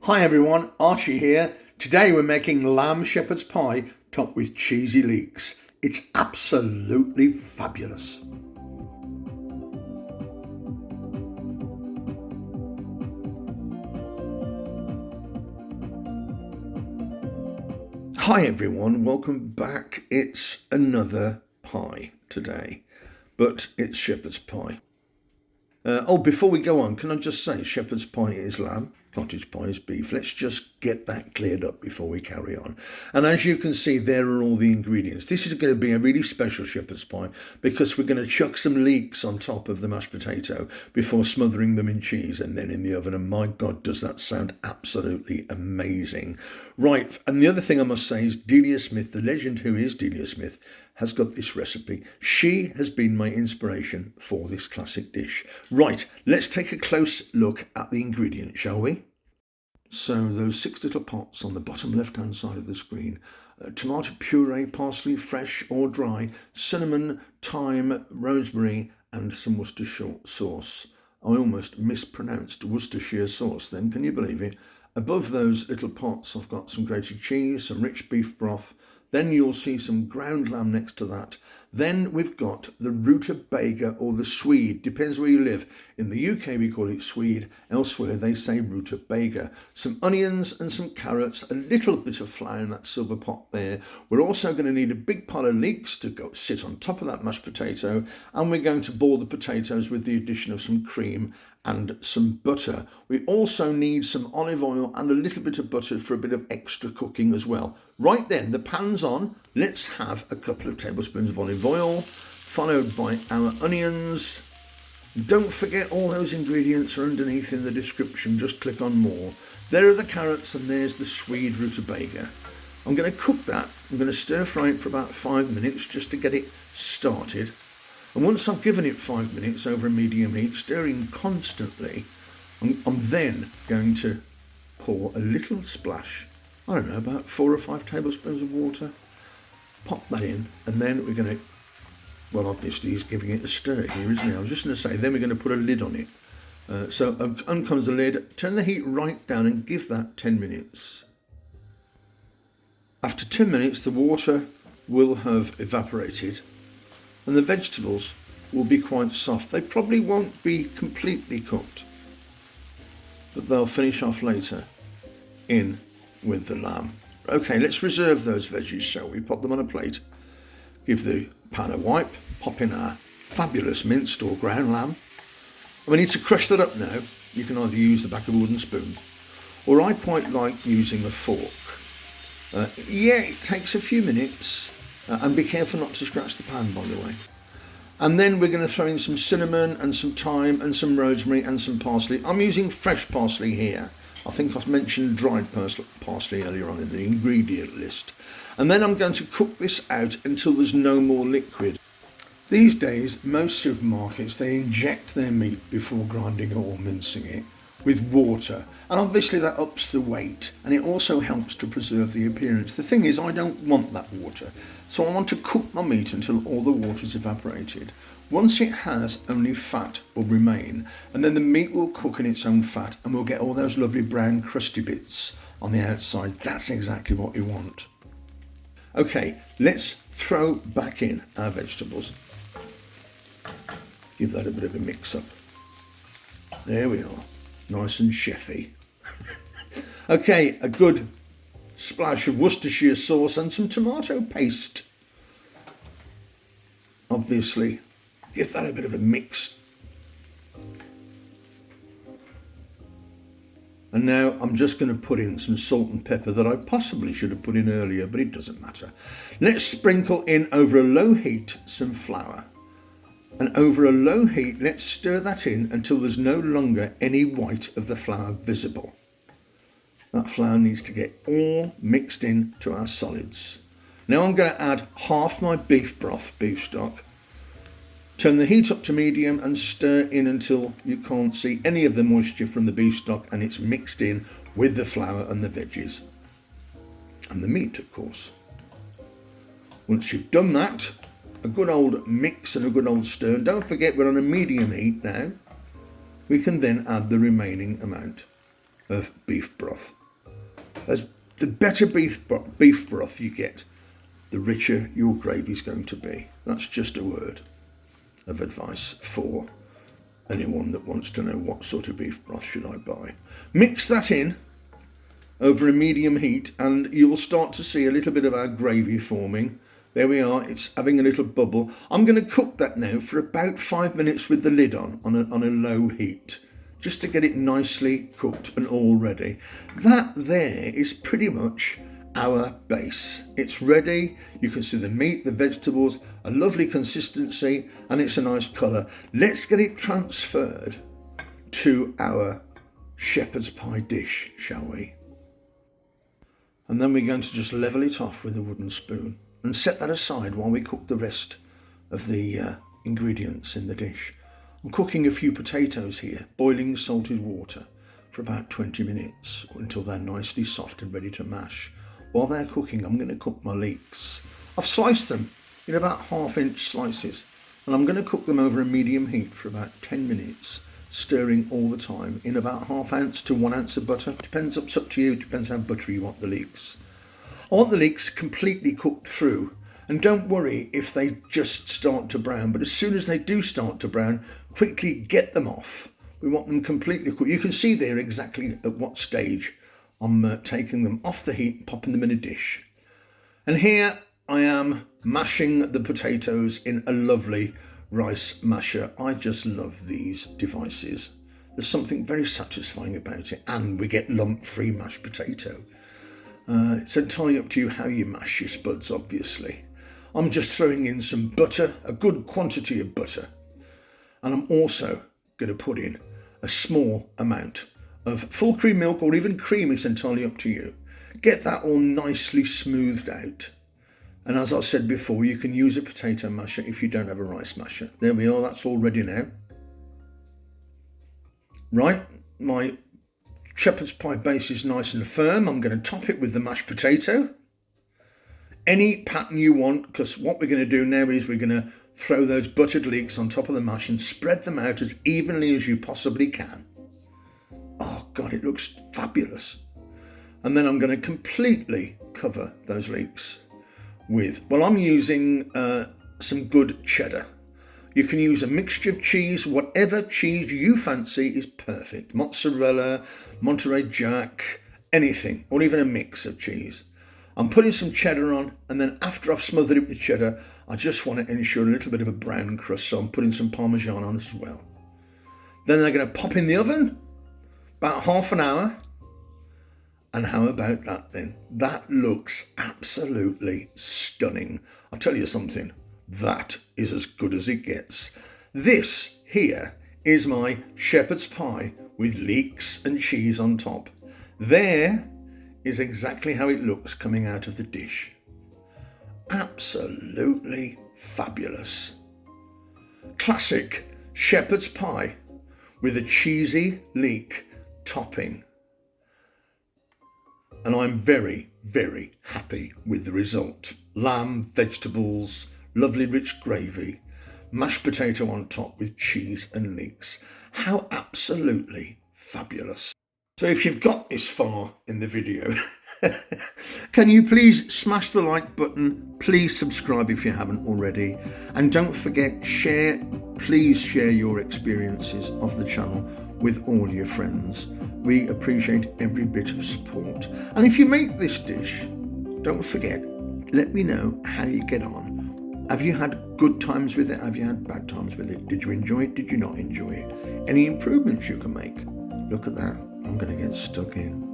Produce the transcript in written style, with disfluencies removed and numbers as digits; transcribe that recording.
Hi everyone, Archie here. Today we're making lamb shepherd's pie topped with cheesy leeks. It's absolutely fabulous. Hi everyone, welcome back. It's another pie today, but it's shepherd's pie. Before we go on, can I just say shepherd's pie is lamb, cottage pie is beef. Let's just get that cleared up before we carry on. And as you can see, there are all the ingredients. This is going to be a really special shepherd's pie because we're going to chuck some leeks on top of the mashed potato before smothering them in cheese and then in the oven. And my God, does that sound absolutely amazing. Right, and the other thing I must say is Delia Smith, the legend who is Delia Smith, has got this recipe. She has been my inspiration for this classic dish. Right, let's take a close look at the ingredients, shall we? So those 6 little pots on the bottom left-hand side of the screen. Tomato puree, parsley, fresh or dry, cinnamon, thyme, rosemary, and some Worcestershire sauce. I almost mispronounced Worcestershire sauce then, can you believe it? Above those little pots, I've got some grated cheese, some rich beef broth. Then you'll see some ground lamb next to that. Then we've got the Rutabaga or the Swede, depends where you live. In the UK we call it Swede, elsewhere they say Rutabaga. Some onions and some carrots, a little bit of flour in that silver pot there. We're also going to need a big pile of leeks to go sit on top of that mashed potato, and we're going to boil the potatoes with the addition of some cream and some butter. We also need some olive oil and a little bit of butter for a bit of extra cooking as well. Right then, the pan's on. Let's have a couple of tablespoons of olive oil, followed by our onions. Don't forget all those ingredients are underneath in the description, just click on more. There are the carrots and there's the Swede Rutabaga. I'm going to cook that. I'm going to stir fry it for about 5 minutes just to get it started. And once I've given it 5 minutes over a medium heat, stirring constantly, I'm then going to pour a little splash, I don't know, about 4 or 5 tablespoons of water, pop that in, and then we're going to, well, obviously he's giving it a stir here, isn't he? I was just going to say, then we're going to put a lid on it. So on comes the lid, turn the heat right down and give that 10 minutes. After 10 minutes, the water will have evaporated and the vegetables will be quite soft. They probably won't be completely cooked, but they'll finish off later in with the lamb. Okay, let's reserve those veggies, shall we? Pop them on a plate, give the pan a wipe, pop in our fabulous minced or ground lamb. And we need to crush that up now. You can either use the back of a wooden spoon, or I quite like using a fork. It takes a few minutes. And be careful not to scratch the pan, by the way. And then we're going to throw in some cinnamon and some thyme and some rosemary and some parsley. I'm using fresh parsley here. I think I mentioned dried parsley earlier on in the ingredient list. And then I'm going to cook this out until there's no more liquid. These days, most supermarkets, they inject their meat before grinding or mincing it with water, and obviously that ups the weight, and it also helps to preserve the appearance. The thing is, I don't want that water, so I want to cook my meat until all the water's evaporated. Once it has, only fat will remain, and then the meat will cook in its own fat, and we'll get all those lovely brown crusty bits on the outside. That's exactly what we want. Okay, let's throw back in our vegetables. Give that a bit of a mix up. There we are. Nice and chefy. Okay, a good splash of Worcestershire sauce and some tomato paste. Obviously, give that a bit of a mix. And now I'm just going to put in some salt and pepper that I possibly should have put in earlier, but it doesn't matter. Let's sprinkle in over a low heat some flour. And over a low heat, let's stir that in until there's no longer any white of the flour visible. That flour needs to get all mixed in to our solids. Now I'm going to add half my beef broth, beef stock. Turn the heat up to medium and stir in until you can't see any of the moisture from the beef stock and it's mixed in with the flour and the veggies. And the meat, of course. Once you've done that, a good old mix and a good old stir. And don't forget we're on a medium heat now. We can then add the remaining amount. of beef broth. The better beef broth you get, the richer your gravy is going to be. That's just a word of advice for anyone that wants to know what sort of beef broth should I buy. Mix that in over a medium heat and you will start to see a little bit of our gravy forming. There we are, it's having a little bubble. I'm going to cook that now for about 5 minutes with the lid on a low heat, just to get it nicely cooked and all ready. That there is pretty much our base. It's ready. You can see the meat, the vegetables, a lovely consistency, and it's a nice colour. Let's get it transferred to our shepherd's pie dish, shall we? And then we're going to just level it off with a wooden spoon and set that aside while we cook the rest of the ingredients in the dish. I'm cooking a few potatoes here, boiling salted water for about 20 minutes until they're nicely soft and ready to mash. While they're cooking, I'm going to cook my leeks. I've sliced them in about 1/2-inch slices and I'm going to cook them over a medium heat for about 10 minutes, stirring all the time in about 1/2 ounce to 1 ounce of butter. It's up to you, depends how buttery you want the leeks. I want the leeks completely cooked through, and don't worry if they just start to brown, but as soon as they do start to brown, quickly get them off. We want them completely cooked. You can see there exactly at what stage I'm taking them off the heat and popping them in a dish. And here I am mashing the potatoes in a lovely rice masher. I just love these devices. There's something very satisfying about it, and we get lump-free mashed potato. It's entirely up to you how you mash your spuds, obviously. I'm just throwing in some butter, a good quantity of butter, and I'm also going to put in a small amount of full cream milk, or even cream, it's entirely up to you. Get that all nicely smoothed out. And as I said before, you can use a potato masher if you don't have a rice masher. There we are, that's all ready now. Right, my shepherd's pie base is nice and firm. I'm going to top it with the mashed potato. Any pattern you want, because what we're going to do now is we're going to throw those buttered leeks on top of the mash and spread them out as evenly as you possibly can. Oh God, it looks fabulous. And then I'm going to completely cover those leeks with, well, I'm using some good cheddar. You can use a mixture of cheese, whatever cheese you fancy is perfect. Mozzarella, Monterey Jack, anything, or even a mix of cheese. I'm putting some cheddar on, and then after I've smothered it with cheddar, I just want to ensure a little bit of a brown crust, so I'm putting some Parmesan on as well. Then they're going to pop in the oven, about 1/2 hour. And how about that then? That looks absolutely stunning. I'll tell you something, that is as good as it gets. This here is my shepherd's pie with leeks and cheese on top. There is exactly how it looks coming out of the dish. Absolutely fabulous. Classic shepherd's pie with a cheesy leek topping. And I'm very, very happy with the result. Lamb, vegetables, lovely rich gravy, mashed potato on top with cheese and leeks. How absolutely fabulous. So if you've got this far in the video, can you please smash the like button? Please subscribe if you haven't already. And don't forget, please share your experiences of the channel with all your friends. We appreciate every bit of support. And if you make this dish, don't forget, let me know how you get on. Have you had good times with it? Have you had bad times with it? Did you enjoy it? Did you not enjoy it? Any improvements you can make? Look at that. I'm going to get stuck in.